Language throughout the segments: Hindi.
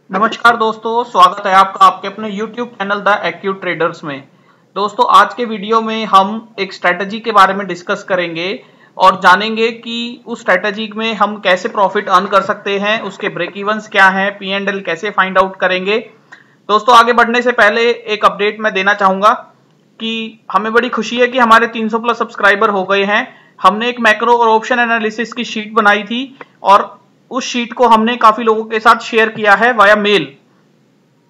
नमस्कार दोस्तों, स्वागत है आपका आपके अपने YouTube channel the AQ traders में। दोस्तों, आज के वीडियो में हम एक स्ट्रेटजी के बारे में डिस्कस करेंगे और जानेंगे कि उस स्ट्रेटजी में हम कैसे प्रॉफिट अर्न कर सकते हैं, उसके ब्रेक इवन्स क्या हैं, P&L कैसे फाइंड आउट करेंगे। दोस्तों, आगे बढ़ने से पहले एक अपडेट मैं देना चाहूंगा कि हमें बड़ी खुशी है कि हमारे 300 प्लस सब्सक्राइबर हो गए हैं। हमने एक मैक्रो और ऑप्शन एनालिसिस की शीट बनाई थी और उस शीट को हमने काफी लोगों के साथ शेयर किया है वाया मेल।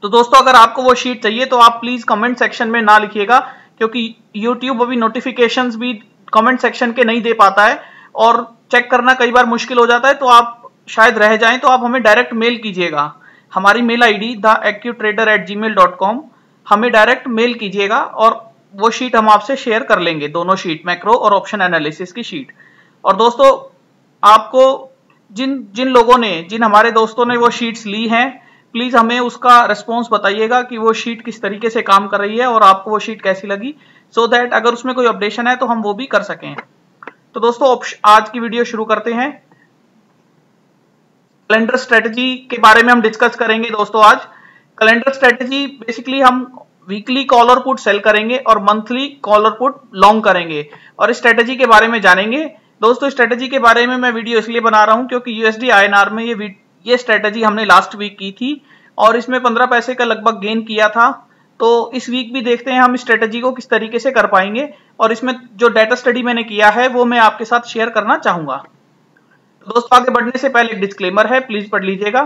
तो दोस्तों, अगर आपको वो शीट चाहिए तो आप प्लीज कमेंट सेक्शन में ना लिखिएगा, क्योंकि YouTube अभी नोटिफिकेशंस भी कमेंट सेक्शन के नहीं दे पाता है और चेक करना कई बार मुश्किल हो जाता है। तो आप शायद रह जाएं तो आप हमें डायरेक्ट मेल कीजिएगा। हमारी मेल ID theaccutrader@gmail.com, हमें डायरेक्ट मेल कीजिएगा और वो शीट हम आपसे शेयर कर लेंगे, दोनों शीट, मैक्रो और ऑप्शन एनालिसिस की शीट। और दोस्तों, आपको जिन हमारे दोस्तों ने वो शीट्स ली हैं, प्लीज हमें उसका रिस्पॉन्स बताइएगा कि वो शीट किस तरीके से काम कर रही है और आपको वो शीट कैसी लगी, सो दैट अगर उसमें कोई अपडेशन है तो हम वो भी कर सकें। तो दोस्तों, आज की वीडियो शुरू करते हैं। कैलेंडर स्ट्रेटजी के बारे में हम डिस्कस करेंगे। दोस्तों, आज कैलेंडर स्ट्रेटजी बेसिकली हम वीकली कॉल और पुट सेल करेंगे और मंथली कॉल और पुट लॉन्ग करेंगे और इस स्ट्रेटजी के बारे में जानेंगे। दोस्तों, स्ट्रेटजी के बारे में मैं वीडियो इसलिए बना रहा हूं क्योंकि USD INR में ये स्ट्रेटजी हमने लास्ट वीक की थी और इसमें 15 पैसे का लगभग गेन किया था। तो इस वीक भी देखते हैं हम इस स्ट्रेटजी को किस तरीके से कर पाएंगे और इसमें जो डाटा स्टडी मैंने किया है वो मैं आपके साथ शेयर करना चाहूंगा। तो दोस्तों, आगे बढ़ने से पहले एक डिस्क्लेमर है, प्लीज पढ़ लीजिएगा।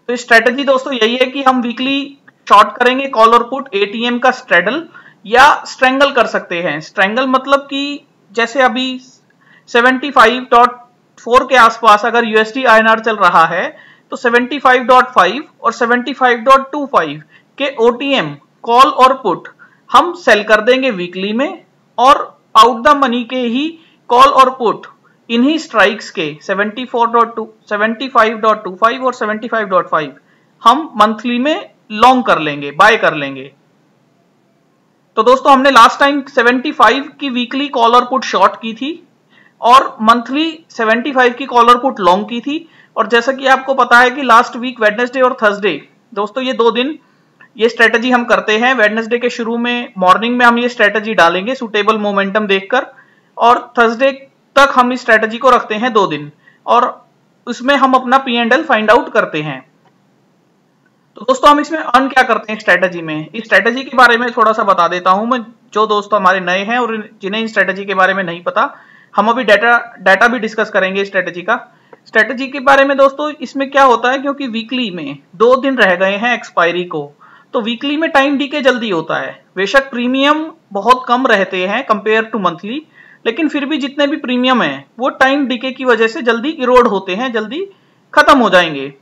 तो स्ट्रेटजी दोस्तों यही है कि हम वीकली शॉर्ट करेंगे कॉल और पुट, ATM का स्ट्रेडल या स्ट्रेंगल कर सकते हैं। स्ट्रेंगल मतलब कि जैसे अभी 75.4 के आसपास अगर USD INR चल रहा है तो 75.5 और 75.25 के OTM कॉल और पुट हम सेल कर देंगे वीकली में और आउट द मनी के ही कॉल और पुट इन्हीं स्ट्राइक्स के 74.2, 75.25 और 75.5 हम मंथली में लॉन्ग कर लेंगे, बाय कर लेंगे। तो दोस्तों, हमने लास्ट टाइम 75 की वीकली कॉल और पुट शॉर्ट की थी और मंथली 75 की कॉल और पुट लॉन्ग की थी। और जैसा कि आपको पता है कि लास्ट वीक वेडनेसडे और थर्सडे, दोस्तों ये 2 दिन ये स्ट्रेटजी हम करते हैं। वेडनेसडे के शुरू में मॉर्निंग में हम ये स्ट्रेटजी डालेंगे सुटेबल मोमेंटम देखकर और थर्सडे तक हम इस स्ट्रेटजी को रखते हैं 2 दिन और उसमें हम अपना P&L फाइंड आउट करते हैं। तो दोस्तों, हम इसमें अर्न क्या करते हैं स्ट्रेटजी में, इस स्ट्रेटजी के बारे में थोड़ा सा बता देता हूं मैं। जो दोस्त हमारे नए हैं और जिन्हें इस स्ट्रेटजी के बारे में नहीं पता, हम अभी डाटा भी डिस्कस करेंगे स्ट्रेटजी का। स्ट्रेटजी के बारे में दोस्तों इसमें क्या होता है, क्योंकि वीकली में 2 दिन रह गए हैं एक्सपायरी को, तो वीकली में टाइम डीके जल्दी होता है। बेशक प्रीमियम बहुत कम रहते हैं कंपेयर टू मंथली, लेकिन फिर भी जितने भी प्रीमियम है वो टाइम डीके की वजह से जल्दी इरोड होते हैं, जल्दी खत्म हो जाएंगे।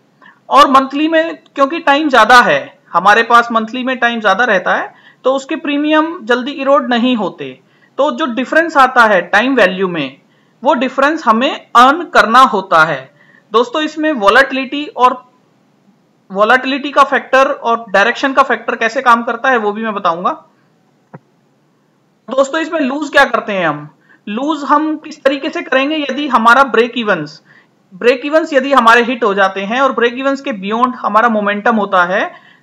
और मंथली में क्योंकि टाइम ज्यादा है, हमारे पास मंथली में टाइम ज्यादा रहता है, तो उसके प्रीमियम जल्दी इरोड नहीं होते। तो जो डिफरेंस आता है टाइम वैल्यू में, वो डिफरेंस हमें अर्न करना होता है। दोस्तों, इसमें वॉलेटिलिटी का फैक्टर और डायरेक्शन का फैक्टर कैसे काम करता है वो भी मैं बताऊंगा। दोस्तों, इसमें लूज क्या करते हैं लूज हम किस तरीके से करेंगे, यदि हमारा ब्रेक इवंस यदि हमारे हिट हो जाते हैं और ब्रेक इवंस के बियॉन्ड हमारा मोमेंटम होता है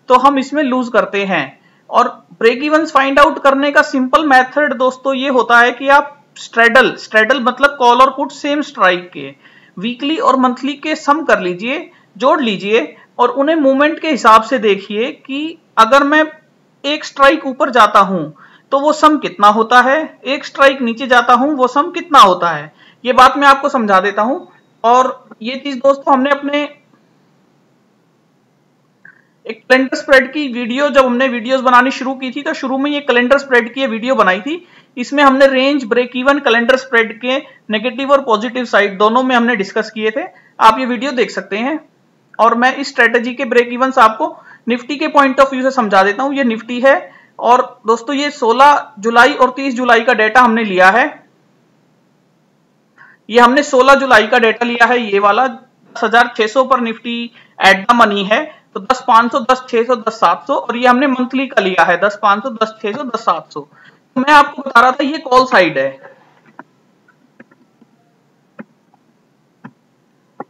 तो हम इसमें लूज करते हैं। और ब्रेक इवंस फाइंड आउट करने का सिंपल मेथड दोस्तों ये होता है कि आप स्ट्रेडल मतलब कॉल और पुट सेम स्ट्राइक के वीकली और मंथली के सम कर लीजिए, जोड़ लीजिए और उन्हें मूवमेंट के हिसाब से देखिए कि अगर मैं एक स्ट्राइक ऊपर जाता हूं तो वो सम कितना होता है, एक स्ट्राइक नीचे जाता हूं वो सम कितना होता है। ये बात मैं आपको समझा देता हूं। और ये चीज दोस्तों हमने अपने एक कैलेंडर स्प्रेड की वीडियो, जब हमने वीडियोस बनानी शुरू की थी तो शुरू में ये कैलेंडर स्प्रेड की वीडियो बनाई थी। इसमें हमने range, break even, calendar spread के नेगेटिव और पॉजिटिव साइड दोनों में हमने डिस्कस किए थे। आप ये वीडियो देख सकते हैं। और मैं इस स्ट्रेटजी के ब्रेक इवन आपको निफ्टी के पॉइंट ऑफ व्यू से समझा देता हूं। ये निफ्टी है और दोस्तों ये 16 जुलाई और 30 जुलाई का डेटा हमने लिया है। ये हमने 16 जुलाई का डेटा लिया है, ये वाला 10,600 पर निफ्टी एट द मनी है, तो 10,500, 10,600, 10,700। और ये हमने मंथली का लिया है 10,500, 10,600, 10,700। तो मैं आपको बता रहा था ये कॉल साइड है।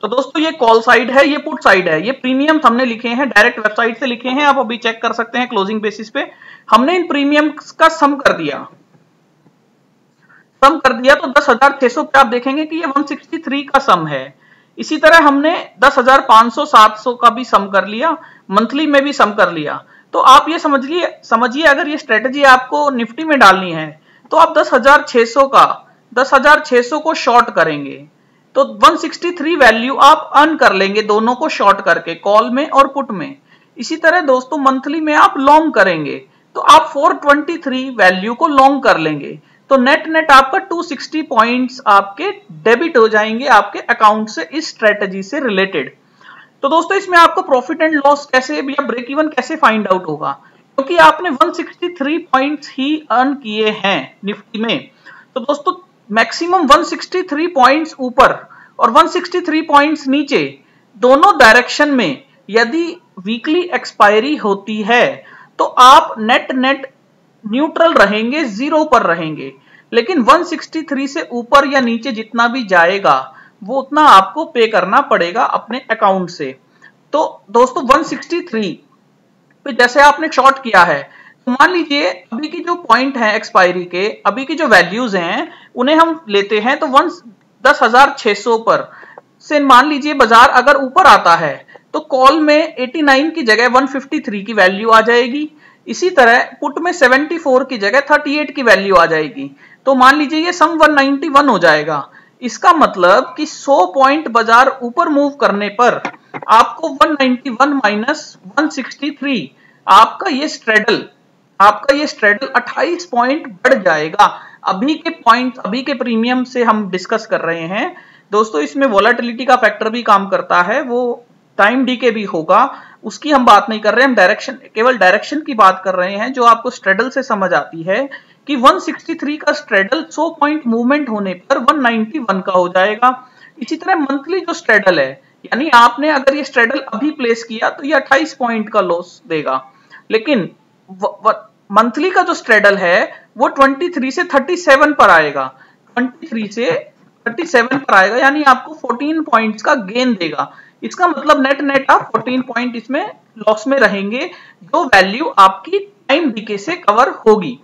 तो दोस्तों ये कॉल साइड है, ये पुट साइड है। ये प्रीमियम हमने लिखे हैं, डायरेक्ट वेबसाइट से लिखे हैं, आप अभी चेक कर सकते हैं क्लोजिंग बेसिस पे। हमने इन प्रीमियम का सम कर दिया, तो 10,600 पे आप देखेंगे कि ये 163 का सम है। इसी तरह हमने 10,500 700 का भी सम कर लिया, मंथली में भी सम कर लिया। तो आप ये समझिए अगर ये स्ट्रेटजी आपको निफ्टी में डालनी है तो आप 10,600 को शॉर्ट करेंगे तो 163 वैल्यू आप अर्न कर लेंगे, दोनों को शॉर्ट करके, कॉल में और पुट में। इसी तरह दोस्तों मंथली में आप लॉन्ग करेंगे तो आप 423 वैल्यू को लॉन्ग कर लेंगे, तो नेट आपका 260 पॉइंट्स आपके डेबिट हो जाएंगे आपके अकाउंट से इस स्ट्रेटजी से रिलेटेड। तो दोस्तों इसमें आपको प्रॉफिट एंड लॉस कैसे या ब्रेक इवन कैसे फाइंड आउट होगा, क्योंकि आपने 163 पॉइंट्स ही अर्न किए हैं निफ्टी में। तो दोस्तों मैक्सिमम 163 पॉइंट्स ऊपर और 163 पॉइंट्स नीचे दोनों डायरेक्शन में यदि वीकली एक्सपायरी होती है तो आप नेट न्यूट्रल रहेंगे, जीरो पर रहेंगे। लेकिन 163 से ऊपर या नीचे जितना भी जाएगा वो उतना आपको पे करना पड़ेगा अपने अकाउंट से। तो दोस्तों 163 पे जैसे आपने शॉर्ट किया है, तो मान लीजिए अभी की जो पॉइंट है एक्सपायरी के, अभी की जो वैल्यूज हैं उन्हें हम लेते हैं तो 10,600 पर से मान लीजिए बाजार अगर ऊपर आता है तो कॉल में 89 की जगह 153 की वैल्यू आ जाएगी। इसी तरह पुट में 74 की जगह 38 की वैल्यू आ जाएगी, तो मान लीजिए ये सम 191 हो जाएगा। इसका मतलब कि 100 पॉइंट बाजार ऊपर मूव करने पर आपको 191 माइनस 163 आपका ये स्ट्रेडल 28 पॉइंट बढ़ जाएगा। अभी के प्रीमियम से हम डिस्कस कर रहे हैं दोस्तों, इसमें वोलेटिलिटी का फैक्टर भी काम करता है, वो टाइम डीके भी होगा, उसकी हम बात नहीं कर रहे हैं। हम केवल डायरेक्शन की बात कर रहे हैं जो आपको स्ट्रेडल से समझ आती है कि 163 का स्ट्रेडल 100 पॉइंट मूवमेंट होने पर 191 का हो जाएगा। इसी तरह मंथली जो स्ट्रेडल है, यानी आपने अगर ये स्ट्रेडल अभी प्लेस किया तो ये 28 पॉइंट का लॉस देगा, लेकिन मंथली का जो स्ट्रेडल है वो 23 से 37 पर आएगा, 23 से 37 पर आएगा, यानी आपको 14 पॉइंट्स का गेन देगा। इसका मतलब नेट आप 14 पॉइंट इसमें लॉस में रहेंगे, जो वैल्यू आपकी टाइम डीके से कवर होगी।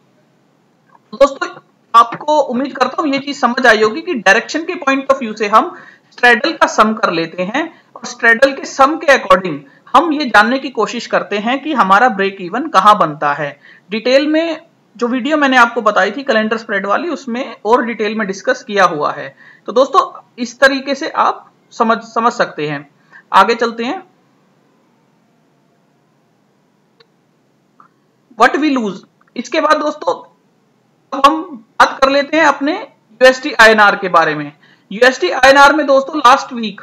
दोस्तों आपको उम्मीद करता हूं ये चीज समझ आई होगी कि डायरेक्शन के पॉइंट ऑफ व्यू से हम स्ट्रेडल का सम कर लेते हैं और स्ट्रेडल के सम के अकॉर्डिंग हम ये जानने की कोशिश करते हैं कि हमारा ब्रेक इवन कहां बनता है। डिटेल में जो वीडियो मैंने आपको बताई थी कैलेंडर स्प्रेड वाली, उसमें और डिटेल में डिस्कस किया हुआ है। तो दोस्तों इस तरीके से आप समझ सकते हैं। आगे चलते हैं। व्हाट वी लूज, इसके बाद दोस्तों अब हम बात कर लेते हैं अपने यूएसडी आईएनआर के बारे में। यूएसडी आईएनआर में दोस्तों लास्ट वीक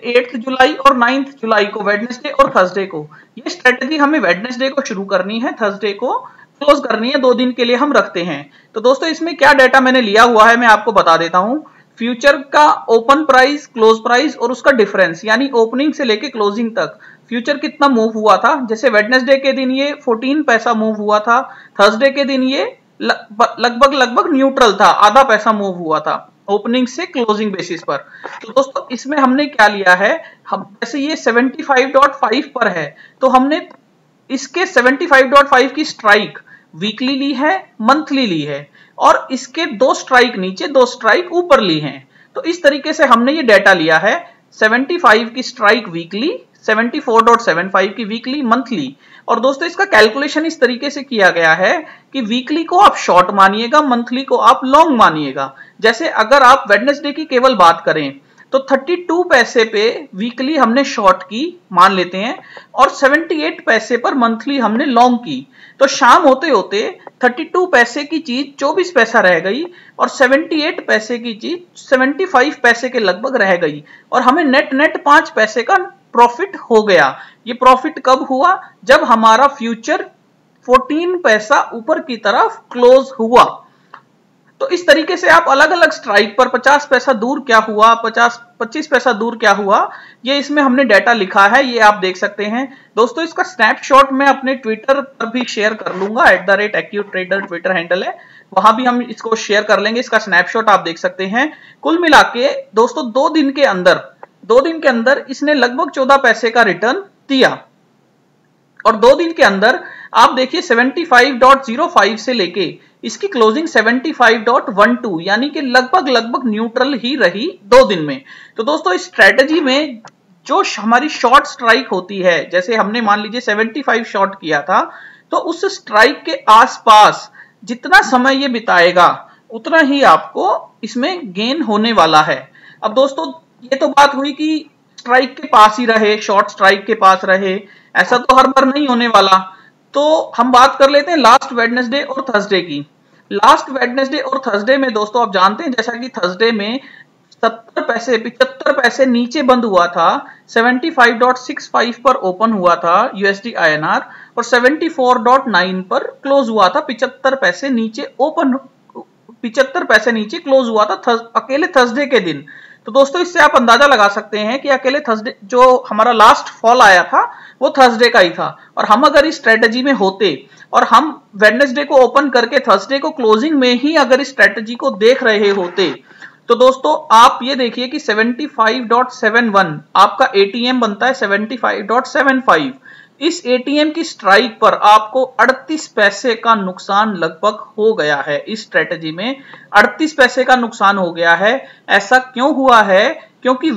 8 जुलाई और 9 जुलाई को, वेडनेसडे और थर्सडे को, ये स्ट्रेटजी हमें वेडनेसडे को शुरू करनी है, थर्सडे को क्लोज करनी है, 2 दिन के लिए हम रखते हैं। तो दोस्तों इसमें क्या डाटा मैंने लिया हुआ है मैं आपको बता देता हूं। फ्यूचर का ओपन प्राइस, क्लोज प्राइस और उसका डिफरेंस, यानी ओपनिंग से लेके क्लोजिंग तक फ्यूचर कितना मूव हुआ था। जैसे वेडनेसडे के दिन ये 14 पैसा मूव हुआ था, थर्सडे के दिन ये लगभग न्यूट्रल था, आधा पैसा मूव हुआ था ओपनिंग से क्लोजिंग बेसिस पर। तो दोस्तों इसमें हमने क्या लिया है, हम जैसे ये 75.5 पर है तो हमने इसके 75.5 की स्ट्राइक वीकली ली है, मंथली ली है, और इसके 2 स्ट्राइक नीचे 2 स्ट्राइक ऊपर ली हैं। तो इस तरीके से हमने ये डेटा लिया है, 75 की स्ट्राइक वीकली, 74.75 की वीकली, मंथली। और दोस्तों इसका कैलकुलेशन इस तरीके से किया गया है कि वीकली को आप शॉर्ट मानिएगा, मंथली को आप लॉन्ग मानिएगा। जैसे अगर आप वेडनेसडे की केवल बात करें तो 32 पैसे पे वीकली हमने शॉर्ट की मान लेते हैं और 78 पैसे पर मंथली हमने लॉन्ग की। तो शाम होते होते 32 पैसे की चीज 24 पैसा रह गई और 78 पैसे की चीज 75 पैसे के लगभग रह गई और हमें नेट 5 पैसे का प्रॉफिट हो गया। ये प्रॉफिट कब हुआ, जब हमारा फ्यूचर 14 पैसा ऊपर की तरफ क्लोज हुआ। तो इस तरीके से आप अलग अलग स्ट्राइक पर 50 पैसा दूर क्या हुआ, 25 पैसा दूर क्या हुआ, ये इसमें हमने डाटा लिखा है, ये आप देख सकते हैं। दोस्तों इसका स्नैपशॉट मैं अपने ट्विटर पर भी शेयर कर लूंगा, @AccuTrader ट्विटर हैंडल है, वहां भी हम इसको शेयर कर लेंगे। इसका स्नैपशॉट आप देख सकते हैं। कुल मिला के दोस्तों 2 दिन के अंदर 2 दिन के अंदर इसने लगभग 14 पैसे का रिटर्न दिया और 2 दिन के अंदर आप देखिए 75.05 से लेके इसकी क्लोजिंग 75.12 यानी कि लगभग न्यूट्रल ही रही 2 दिन में। तो दोस्तों इस स्ट्रेटजी में जो हमारी शॉर्ट स्ट्राइक होती है, जैसे हमने मान लीजिए 75 शॉर्ट किया था, तो उस स्ट्राइक के आसपास जितना समय ये बिताएगा उतना ही आपको इसमें गेन होने वाला है। अब दोस्तों ये तो बात हुई कि स्ट्राइक के पास ही रहे, शॉर्ट स्ट्राइक के पास रहे, ऐसा तो हर बार नहीं होने वाला। तो हम बात कर लेते हैं लास्ट वेडनेसडे और थर्सडे की। लास्ट वेडनेसडे और थर्सडे में दोस्तों आप जानते हैं जैसा कि थर्सडे में 75 पैसे नीचे बंद हुआ था, 75.65 पर ओपन हुआ था यूएसडी आईएनआर और 74.9 पर क्लोज हुआ था। 75 पैसे नीचे ओपन, 75 पैसे नीचे क्लोज हुआ था अकेले थर्सडे के दिन। तो दोस्तों इससे आप अंदाजा लगा सकते हैं कि अकेले थर्सडे जो हमारा लास्ट फॉल आया था वो थर्सडे का ही था, और हम अगर इस स्ट्रेटजी में होते और हम वेडनेसडे को ओपन करके थर्सडे को क्लोजिंग में ही अगर इस स्ट्रेटजी को देख रहे होते, तो दोस्तों आप ये देखिए कि 75.71 आपका एटीएम बनता है 75.75। इस एटीएम की स्ट्राइक पर आपको 38 पैसे का नुकसान लगभग हो गया है। इस स्ट्रेटजी में 38 पैसे का नुकसान हो गया है। ऐसा क्यों हुआ है? क्योंकि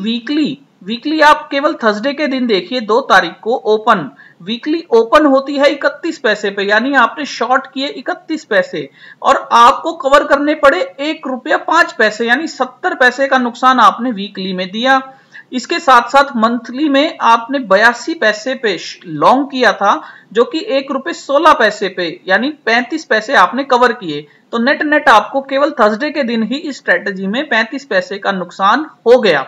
वीकली आप केवल थर्सडे के दिन देखिए 2 तारीख को ओपन, वीकली ओपन होती है 31 पैसे पे, यानी आपने शॉर्ट किए 31 पैसे और आपको कवर करने पड़े ₹1.05 यानी 70 पैसे का नुकसान आपने वीकली में दिया। इसके साथ साथ मंथली में आपने 82 पैसे पे लॉन्ग किया था जो कि ₹1.16 पे यानी 35 पैसे आपने कवर किए। तो नेट आपको केवल थर्सडे के दिन ही इस स्ट्रेटजी में 35 पैसे का नुकसान हो गया।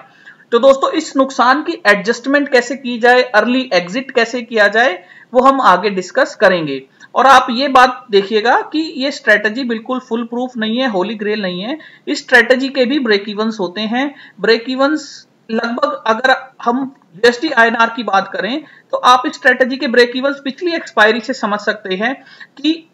तो दोस्तों इस नुकसान की एडजस्टमेंट कैसे की जाए, अर्ली एग्जिट कैसे किया जाए, वो हम आगे डिस्कस करेंगे। और आप ये बात देखिएगा कि ये स्ट्रेटजी बिल्कुल फुल प्रूफ नहीं है, होली ग्रेल नहीं है। इस स्ट्रेटजी के भी ब्रेक इवंस होते हैं। ब्रेक इवंस लगभग अगर हम यूएसडी आईएनआर की बात करें तो आप इस स्ट्रेटजी के ब्रेक इवंस पिछली एक्सपायरी से समझ सकते हैं कि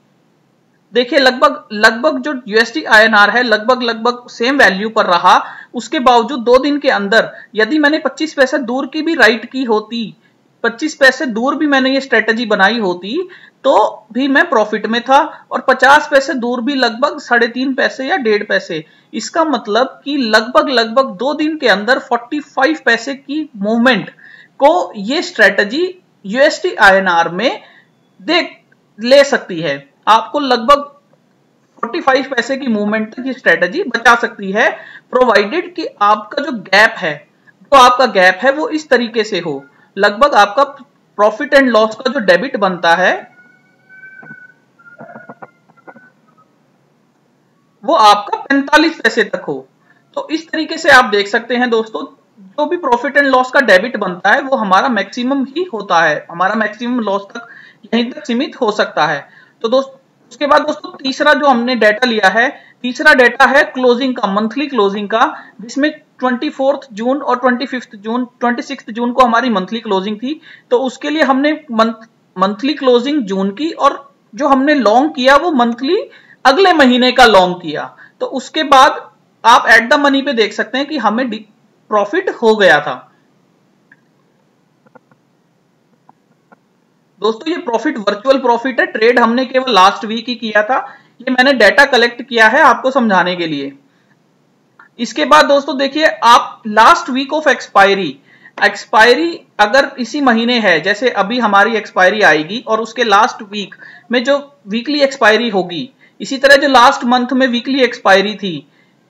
देखिए लगभग जो यूएसडी आईएनआर है लगभग सेम वैल्यू पर रहा। उसके बावजूद 2 दिन के अंदर यदि मैंने 25 पैसे दूर की भी राइट की होती, 25 पैसे दूर भी मैंने ये स्ट्रेटजी बनाई होती तो भी मैं प्रॉफिट में था, और 50 पैसे दूर भी लगभग 3.5 पैसे या 1.5 पैसे। इसका मतलब कि लगभग 2 दिन के अंदर 45 पैसे की मूवमेंट को ये स्ट्रेटजी यूएसडी आईएनआर में ले सकती है। आपको लगभग 45 पैसे की मूवमेंट तक ये स्ट्रेटजी बचा सकती है, प्रोवाइडेड कि आपका जो गैप है वो इस तरीके से हो। लगभग आपका प्रॉफिट एंड लॉस का जो डेबिट बनता है वो आपका 45 पैसे तक हो। तो इस तरीके से आप देख सकते हैं दोस्तों, जो भी प्रॉफिट एंड लॉस का डेबिट बनता है वो हमारा मैक्सिमम ही होता है, हमारा मैक्सिमम लॉस तक यहीं तक सीमित हो सकता है। तो दोस्तों उसके बाद दोस्तों तीसरा जो हमने डेटा लिया है, तीसरा डेटा है क्लोजिंग का, मंथली क्लोजिंग का, जिसमें 24 जून और 26 जून को हमारी मंथली क्लोजिंग थी। तो उसके लिए हमने मंथली क्लोजिंग जून की, और जो हमने लॉन्ग किया वो मंथली अगले महीने का लॉन्ग किया। तो उसके बाद आप एट द मनी पे देख सकते हैं कि हमें प्रॉफिट हो गया था। दोस्तों ये प्रॉफिट वर्चुअल प्रॉफिट है, ट्रेड हमने केवल लास्ट वीक ही किया था। ये मैंने डेटा कलेक्ट किया है आपको समझाने के लिए। इसके बाद दोस्तों देखिए आप लास्ट वीक ऑफ एक्सपायरी अगर इसी महीने है, जैसे अभी हमारी एक्सपायरी आएगी और उसके लास्ट वीक में जो वीकली एक्सपायरी होगी, इसी तरह जो लास्ट मंथ में वीकली एक्सपायरी थी,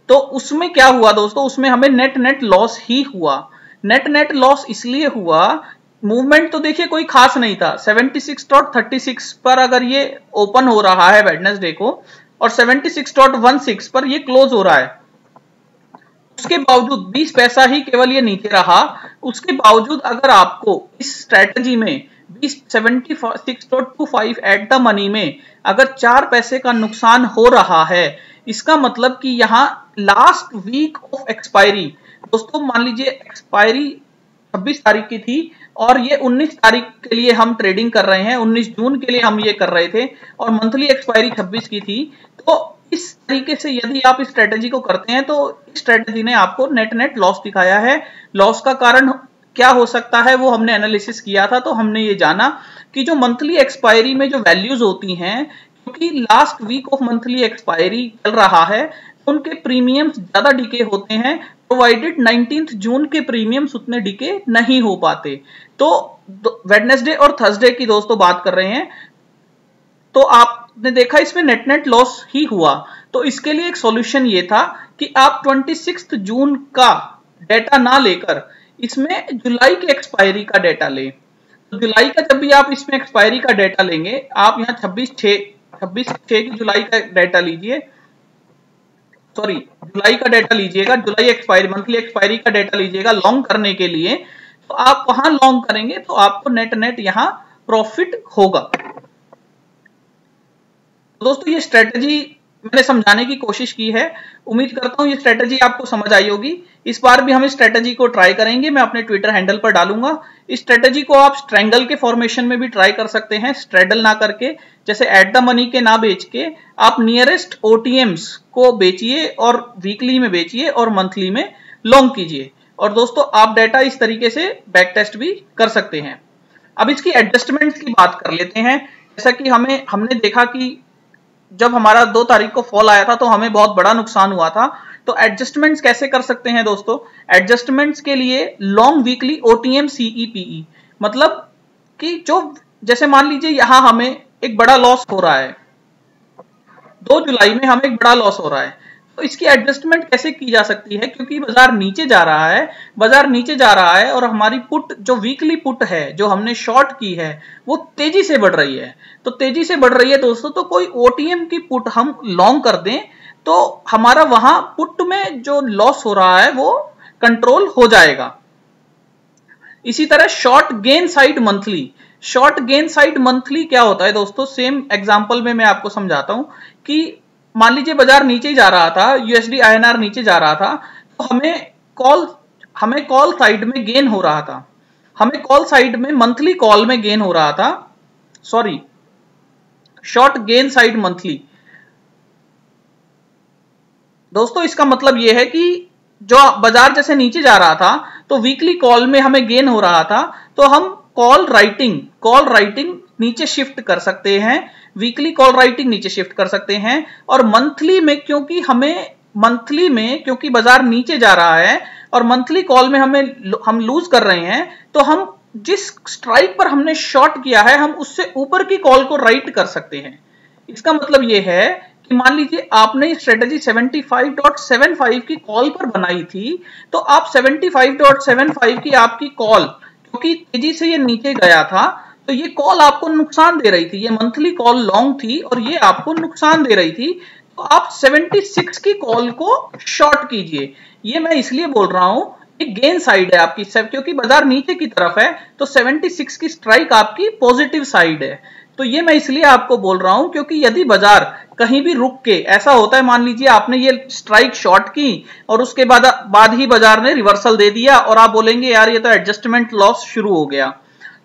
तो उसमें क्या हुआ दोस्तों, उसमें हमें नेट लॉस ही हुआ। नेट लॉस इसलिए हुआ, मूवमेंट तो देखिए कोई खास नहीं था। 76.36 पर अगर ये ओपन हो रहा है वेडनेसडे को और 76.16 पर ये क्लोज हो रहा है, उसके बावजूद 20 पैसा ही केवल ये नीचे रहा। उसके बावजूद अगर आपको इस स्ट्रेटजी में 76.25 एट द मनी में अगर 4 पैसे का नुकसान हो रहा है, इसका मतलब कि यहां लास्ट वीक ऑफ एक्सपायरी, दोस्तों मान लीजिए एक्सपायरी 26 तारीख की थी और ये 19 तारीख के लिए हम ट्रेडिंग कर रहे हैं, 19 जून के लिए हम ये कर रहे थे और मंथली एक्सपायरी 26 की थी। तो इस तरीके से यदि आप इस स्ट्रेटेजी को करते हैं तो इस स्ट्रेटेजी ने आपको नेट नेट लॉस दिखाया है। लॉस का कारण क्या हो सकता है वो हमने एनालिसिस किया था, तो हमने ये जाना कि जो मंथली एक्सपायरी में जो वैल्यूज होती हैं, क्योंकि last week of monthly expiry चल रहा है, उनके प्रीमियम्स ज्यादा डिके होते हैं, प्रोवाइडेड 19 जून के प्रीमियम्स उतने डिके नहीं हो पाते। तो वेडनेसडे और थर्सडे की दोस्तों बात कर रहे हैं, तो आपने देखा इसमें नेट नेट लॉस ही हुआ। तो इसके लिए एक सॉल्यूशन ये था कि आप 26 जून का डेटा ना लेकर इसमें जुलाई की एक्सपायरी का डेटा लें। तो जुलाई का जब भी आप इसमें एक्सपायरी का डेटा लेंगे, आप यहाँ 26/6 की जुलाई का डेटा लीजिए, सॉरी जुलाई का डेटा लीजिएगा, जुलाई एक्सपायरी मंथली एक्सपायरी का डेटा लीजिएगा लॉन्ग करने के लिए। तो आप वहां लॉन्ग करेंगे तो आपको नेट नेट यहां प्रॉफिट होगा। दोस्तों ये स्ट्रेटेजी मैंने समझाने की कोशिश की है, उम्मीद करता हूं ये स्ट्रेटेजी आपको समझ आई होगी। इस बार भी हम इस स्ट्रेटेजी को ट्राई करेंगे, मैं अपने ट्विटर हैंडल पर डालूंगा। इस स्ट्रेटेजी को आप स्ट्रैंगल के फॉर्मेशन में भी ट्राई कर सकते हैं, स्ट्रेडल ना करके, जैसे एट द मनी के ना बेच के आप नियरेस्ट ओटीएम्स को बेचिए और वीकली में बेचिए और मंथली में लॉन्ग कीजिए। और दोस्तों आप डेटा इस तरीके से बैक टेस्ट भी कर सकते हैं। अब इसकी एडजस्टमेंट्स की बात कर लेते हैं। जैसा कि हमने देखा कि जब हमारा 2 तारीख को फॉल आया था तो हमें बहुत बड़ा नुकसान हुआ था। तो एडजस्टमेंट्स कैसे कर सकते हैं दोस्तों? एडजस्टमेंट्स के लिए लॉन्ग वीकली ओटीएम सीईपीई, मतलब कि जो जैसे मान लीजिए यहां हमें एक बड़ा लॉस हो रहा है, 2 जुलाई में हमें एक बड़ा लॉस हो रहा है, तो इसकी एडजस्टमेंट कैसे की जा सकती है? क्योंकि बाजार नीचे जा रहा है और हमारी पुट जो वीकली पुट है जो हमने शॉर्ट की है वो तेजी से बढ़ रही है। तो तेजी से बढ़ रही है दोस्तों, तो कोई ओटीएम की पुट हम लॉन्ग कर दें तो हमारा वहां पुट में जो लॉस हो रहा है वो कंट्रोल हो जाएगा। इसी तरह शॉर्ट गेन साइड मंथली क्या होता है दोस्तों? सेम एग्जांपल में मैं आपको समझाता हूं कि मान लीजिए बाजार नीचे जा रहा था, यूएसडी आईएनआर नीचे जा रहा था, तो हमें कॉल साइड में गेन हो रहा था, हमें कॉल साइड में मंथली कॉल में गेन हो रहा था, sorry short gain side monthly. दोस्तों इसका मतलब यह है कि जो बाजार जैसे नीचे जा रहा था तो वीकली कॉल में हमें गेन हो रहा था, तो हम कॉल राइटिंग नीचे शिफ्ट कर सकते हैं, वीकली कॉल राइटिंग नीचे शिफ्ट कर सकते हैं। और मंथली में क्योंकि बाजार नीचे जा रहा है और मंथली कॉल में हम लूज कर रहे हैं, तो हम जिस स्ट्राइक पर हमने शॉर्ट किया है हम उससे ऊपर की कॉल को राइट कर सकते हैं। इसका मतलब यह है कि मान लीजिए आपने स्ट्रेटेजी 75.75 की कॉल पर बनाई थी, तो आप 75.75 की आपकी कॉल, क्योंकि तेजी से ये नीचे गया था तो ये कॉल आपको नुकसान दे रही थी, ये मंथली कॉल लॉन्ग थी और ये आपको नुकसान दे रही थी, तो आप 76 की कॉल को शॉर्ट कीजिए। ये मैं इसलिए बोल रहा हूं, एक गेन साइड है आपकी, क्योंकि बाजार नीचे की तरफ है तो 76 की स्ट्राइक आपकी पॉजिटिव साइड है। तो ये मैं इसलिए आपको बोल रहा हूं क्योंकि यदि बाजार कहीं भी रुक के, ऐसा होता है मान लीजिए आपने ये स्ट्राइक शॉर्ट की और उसके बाद ही बाजार ने रिवर्सल दे दिया और आप बोलेंगे यार ये तो एडजस्टमेंट लॉस शुरू हो गया,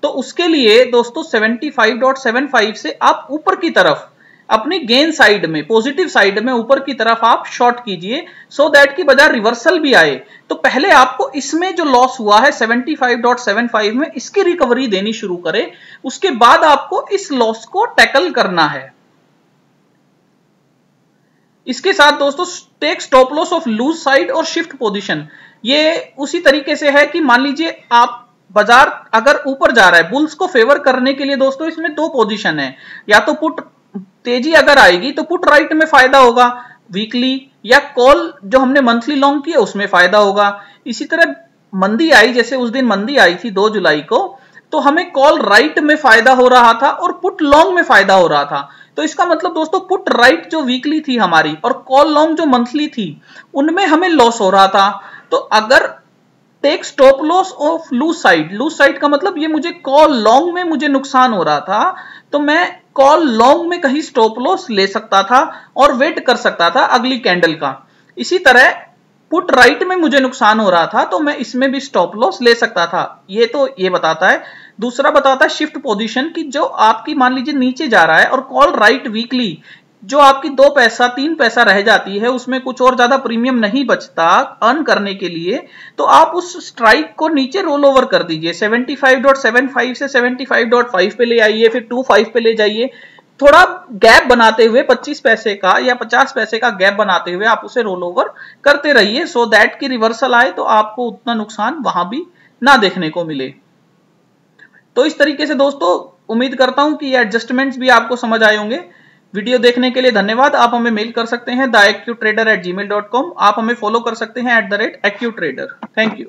तो उसके लिए दोस्तों 75.75 से आप ऊपर की तरफ अपनी गेन साइड में, पॉजिटिव साइड में ऊपर की तरफ आप शॉर्ट कीजिए, सो दैट कि बाजार रिवर्सल भी आए। तो पहले आपको इसमें जो लॉस हुआ है 75.75 में, इसकी रिकवरी देनी शुरू करे, उसके बाद आपको इस लॉस को टैकल करना है। इसके साथ दोस्तों take stop loss off loose side और शिफ्ट पोजीशन, ये उसी तरीके से है कि मान लीजिए आप बाजार अगर ऊपर जा रहा है, बुल्स को फेवर करने के लिए दोस्तों इसमें 2 पोजीशन है, या तो पुट तेजी अगर आएगी तो पुट राइट में फायदा होगा वीकली, या कॉल जो हमने मंथली लॉन्ग किया उसमें फायदा होगा। इसी तरह मंदी आई, जैसे उस दिन मंदी आई थी 2 जुलाई को, तो हमें कॉल राइट में फायदा हो रहा था और पुट लॉन्ग में फायदा हो रहा था। तो इसका मतलब दोस्तों पुट राइट जो वीकली थी हमारी और कॉल लॉन्ग जो मंथली थी उनमें हमें लॉस हो रहा था। तो अगर take stop loss off loose side का मतलब ये मुझे कॉल लॉन्ग में मुझे नुकसान हो रहा था, तो मैं कॉल लॉन्ग में कहीं स्टॉप लॉस ले सकता था और वेट कर सकता था अगली कैंडल का। इसी तरह पुट राइट में मुझे नुकसान हो रहा था तो मैं इसमें भी स्टॉप लॉस ले सकता था। ये तो ये बताता है। दूसरा बताता है शिफ्ट पोजीशन की, जो आपकी मान लीजिए नीचे जा रहा है और कॉल राइट वीकली जो आपकी 2 पैसा 3 पैसा रह जाती है, उसमें कुछ और ज्यादा प्रीमियम नहीं बचता अर्न करने के लिए, तो आप उस स्ट्राइक को नीचे रोल ओवर कर दीजिए। 75.75 से 75.5 पे ले आइए, फिर 25 पे ले जाइए। थोड़ा गैप बनाते हुए 25 पैसे का या 50 पैसे का गैप बनाते हुए आप उसे रोल ओवर करते रहिए, सो दैट की रिवर्सल आए तो आपको उतना नुकसान वहां भी ना देखने को मिले। तो इस तरीके से दोस्तों उम्मीद करता हूं कि ये एडजस्टमेंट्स भी आपको समझ आए होंगे। वीडियो देखने के लिए धन्यवाद। आप हमें मेल कर सकते हैं theaccutrader@gmail.com। आप हमें फॉलो कर सकते हैं @accutrader। Thank you.